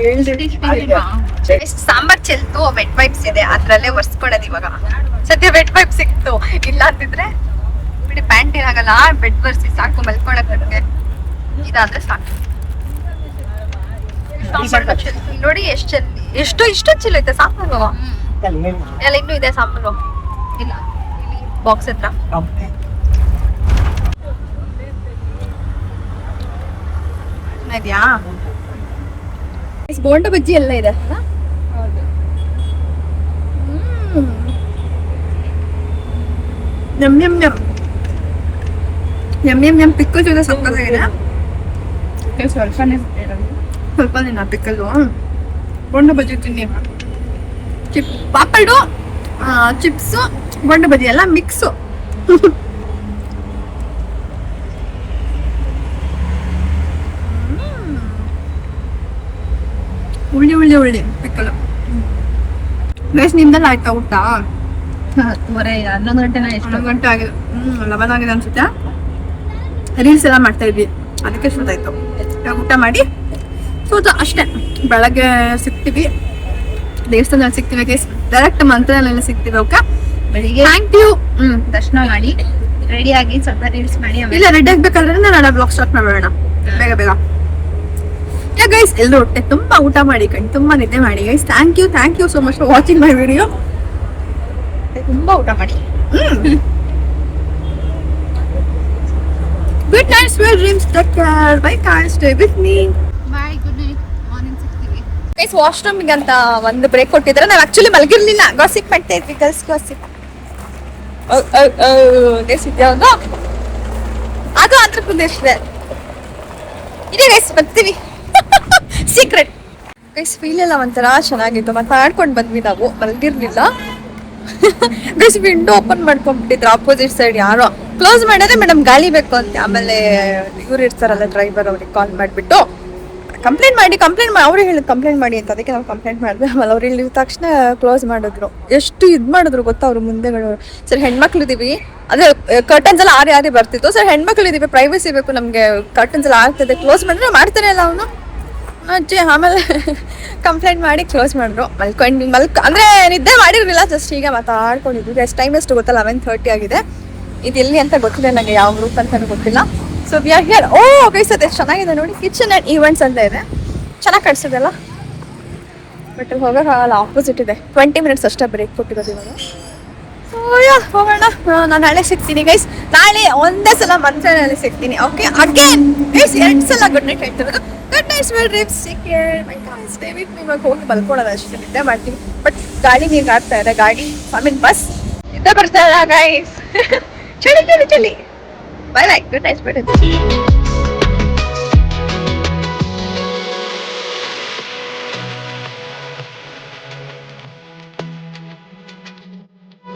ಸಾಂಬಾರ್ ಚೆಲ್ತು ವೆಟ್ ವೈಪ್ಸ್ ಇದೆ, ಅದ್ರಲ್ಲೇ ಒರ್ಸ್ಕೊಳೋದು ಇವಾಗ. ಸದ್ಯ ವೆಟ್ ವೈಪ್ ಸಿಕ್ತು, ಇಲ್ಲ ಅಂತಿದ್ರೆ ಬಿಡಿ ಪ್ಯಾಂಟ್ ಏನಾಗಲ್ಲ, ಬೆಡ್ ಬರ್ಸಿ ಸಾಕು ಮಲ್ಕೊಳಕ್. ನನಗೆ ಇದಾದ್ರೆ ಸಾಕು. ಸಾಂಬಾರ್ ಚೆಲ್ತು ನೋಡಿ ಎಷ್ಟು ಇಷ್ಟು ಚೆಲ್ಲೈತೆ ಸಾಂಬಾರು ಎಲ್ಲ. ಇನ್ನೂ ಇದೆ ಸಾಂಬಾರು, ಇಲ್ಲ ಬಾಕ್ಸ್ ಹತ್ರ. ಇದೆಯಾ ಬೋಂಡ ಬಜ್ಜಿ ಎಲ್ಲ ಇದೆ. ನಮ್ ನಮ್ ನಮ್ ನಮ್ ನಮ್ ನಮ್ ಪಿಕ್ಕಲ್ ಜೊತೆ ಸಕ್ಕತ್ತಾಗಿದೆ. ಸ್ವಲ್ಪ ದಿನ ಪಿಕ್ಕಲ್ಲು ಬೋಂಡ ಬಜ್ಜಿ ತಿನ್ನಿ. ಪಾಪಡು ಚಿಪ್ಸು ಬೋಂಡ ಬಜ್ಜಿ ಎಲ್ಲ ಮಿಕ್ಸು. ಉಳ್ಳಿ ಪಿಕ್ಕಲು. ಬೇಸ್ ನಿಮ್ದೆಲ್ಲ ಆಯ್ತಾ ಊಟ? 11 ಗಂಟೆನ ಎಷ್ಟು 11 ಗಂಟೆ ಆಗಿದೆ. 11 ಆಗಿದೆ ಅನ್ಸುತ್ತೆ. ರೀಲ್ಸ್ ಎಲ್ಲ ಮಾಡ್ತಾ ಇದ್ವಿ, ಅದಕ್ಕೆ ಸುತ್ತಾಯ್ತು. ಇವಾಗ ಊಟ ಮಾಡಿ ಸೋತು ಅಷ್ಟೇ. ಬೆಳಗ್ಗೆ ಸಿಗ್ತೀವಿ ದೇವಸ್ಥಾನದಲ್ಲಿ ಸಿಗ್ತೀವಿ ಗೈಸ್, ಡೈರೆಕ್ಟ್ ಮಂತ್ರಾಲಯದಲ್ಲಿ ಸಿಗ್ತೀವಿ. ಓಕೆ, ಬೆಳಿಗ್ಗೆ ಥ್ಯಾಂಕ್ ಯು. ದರ್ಶನ ಮಾಡಿ ರೆಡಿ ಆಗಿ ಸ್ವಲ್ಪ ರೀಲ್ಸ್ ಮಾಡಿ ಇಲ್ಲ ರೆಡಿ ಆಗ್ಬೇಕಾದ್ರೆ ನಾಳೆ ಬ್ಲಾಗ್ ಸ್ಟಾರ್ಟ್ ಮಾಡೋಣ ಬೇಗ ಬೇಗ. ಗೈಸ್ ಎಲ್ಲರೂ ಹೊಟ್ಟೆ ತುಂಬಾ ಊಟ ಮಾಡಿ ತುಂಬಾ ನಿದ್ದೆ ಮಾಡಿ guys. Thank you so much for watching my video. ತುಂಬಾ ಊಟ ಮಾಡಿ. Good night, sweet dreams, take care, bye guys, stay with me. Bye, good night, morning ಸಿಗ್ತೀವಿ. ಗೈಸ್ ವಾಶ್ರೂಮಿಗೆ ಅಂತ ಒಂದು ಬ್ರೇಕ್ ಕೊಟ್ಟಿದ್ರೆ ನಾವು ಆಕ್ಚುಲಿ ಮಲಗಿರ್ಲಿಲ್ಲ, ಗಾಸಿಪ್ ಮಾಡ್ತಾ ಇದ್ವಿ. ಗರ್ಲ್ಸ್ ಗಾಸಿಪ್ ಅದು ಆಂಧ್ರ ಪ್ರದೇಶದ ಇದೆ ಗೈಸ್. ಬರ್ತೀವಿ ಸೀಕ್ರೆಟ್ ಗೈಸ್. ಫೀಲ್ ಎಲ್ಲ ಒಂಥರ ಚೆನ್ನಾಗಿತ್ತು, ಮಾತಾಡ್ಕೊಂಡು ಬಂದ್ವಿ. ನಾವು ಮಲಗಿರ್ಲಿಲ್ಲ ಗೈಸ್. ವಿಂಡೋ ಓಪನ್ ಮಾಡ್ಕೊಂಡ್ಬಿಟ್ಟಿದ್ರು ಆಪೋಸಿಟ್ ಸೈಡ್ ಯಾರೋ. ಕ್ಲೋಸ್ ಮಾಡಿದ್ರೆ ಮೇಡಮ್ ಗಾಳಿ ಬೇಕು ಅಂತ. ಆಮೇಲೆ ಇವ್ರು ಇರ್ತಾರಲ್ಲ ಡ್ರೈವರ್, ಅವ್ರಿಗೆ ಕಾಲ್ ಮಾಡಿಬಿಟ್ಟು ಕಂಪ್ಲೇಂಟ್ ಮಾಡಿ ಅವ್ರೇ ಹೇಳಿದ್ ಕಂಪ್ಲೇಂಟ್ ಮಾಡಿ ಅಂತ. ಅದಕ್ಕೆ ನಾವು ಕಂಪ್ಲೇಂಟ್ ಮಾಡಿದ್ವಿ. ಆಮೇಲೆ ಅವ್ರು ಇಲ್ಲಿದ ತಕ್ಷಣ ಕ್ಲೋಸ್ ಮಾಡಿದ್ರು. ಎಷ್ಟು ಇದು ಮಾಡಿದ್ರು ಗೊತ್ತಾ ಅವ್ರು ಮುಂದೆಗಳು. ಸರ್ ಹೆಣ್ಮಕ್ಳು ಇದೀವಿ, ಅದೇ ಕರ್ಟನ್ಸ್ ಎಲ್ಲ ಆರಿ ಬರ್ತಿತ್ತು. ಸರ್ ಹೆಣ್ಮಕ್ಳು ಇದೀವಿ, ಪ್ರೈವಸಿ ಬೇಕು ನಮಗೆ, ಕರ್ಟನ್ಸ್ ಎಲ್ಲ ಆಗ್ತದೆ, ಕ್ಲೋಸ್ ಮಾಡಿದ್ರೆ ಮಾಡ್ತಾರೆ ಅಲ್ಲ ಅವನು ಅಜ್ಜಿ. ಆಮೇಲೆ ಕಂಪ್ಲೇಂಟ್ ಮಾಡಿ ಕ್ಲೋಸ್ ಮಾಡಿದ್ರು. ಅಂದ್ರೆ ನಿದ್ದೆ ಮಾಡಿರಲಿಲ್ಲ, ಜಸ್ಟ್ ಈಗ ಮಾತಾಡ್ಕೊಂಡಿದ್ವಿ. ಎಷ್ಟು ಟೈಮ್ ಎಷ್ಟು ಗೊತ್ತಲ್ಲ, 11:30 ಆಗಿದೆ. ಇದು ಎಲ್ಲಿ ಅಂತ ಗೊತ್ತಿಲ್ಲ ನನಗೆ, ಯಾವ ರೂಟ್ ಅಂತ ಗೊತ್ತಿಲ್ಲ. So we are here. Oh guys, ಅದು ಎಷ್ಟು ಚೆನ್ನಾಗಿದೆ ನೋಡಿ, ಕಿಚನ್ ಆ್ಯಂಡ್ ಈವೆಂಟ್ಸ್ ಅಂತ ಇದೆ. ಚೆನ್ನಾಗಿ ಕಟ್ಸಿದೆಲ್ಲ, ಬಟ್ ಹೋಗೋಕ್ಕಾಗಲ್ಲ, ಆಪೋಸಿಟ್ ಇದೆ. 20 ಮಿನಿಟ್ಸ್ ಅಷ್ಟೇ ಬ್ರೇಕ್ ಕೊಟ್ಟಿರೋದು ಇವಾಗ. ಸೊ ಹೋಗೋಣ. ನಾನು ನಾಳೆ ಸಿಗ್ತೀನಿ ಗೈಸ್. ನಾಳೆ ಒಂದೇ ಸಲ ಮಂತ್ರಾಲಯದಲ್ಲಿ ಸಿಗ್ತೀನಿ. ಓಕೆ, ಅಗೇನ್ ಗೈಸ್ 2 ಸಲ ಗುಡ್ ನೈಟ್ ಹೇಳ್ತಿರೋದು. Good night, sweet dreams, take care, bye guys, stay with me. ಇವಾಗ ಹೋಗಿ ಮಲ್ಕೊಳ್ಳೋದು ಅಷ್ಟೇ, ನಿದ್ದೆ ಮಾಡ್ತೀವಿ. ಬಟ್ ಗಾಡಿ ನೀರು ಆಗ್ತಾ ಇದೆ, ಗಾಡಿ ಬಸ್ ನಿದ್ದೆ ಬರ್ತಾ ಇಲ್ಲ ಗೈಸ್. ಚಳಿ. Bye bye, good night, sweet dreams.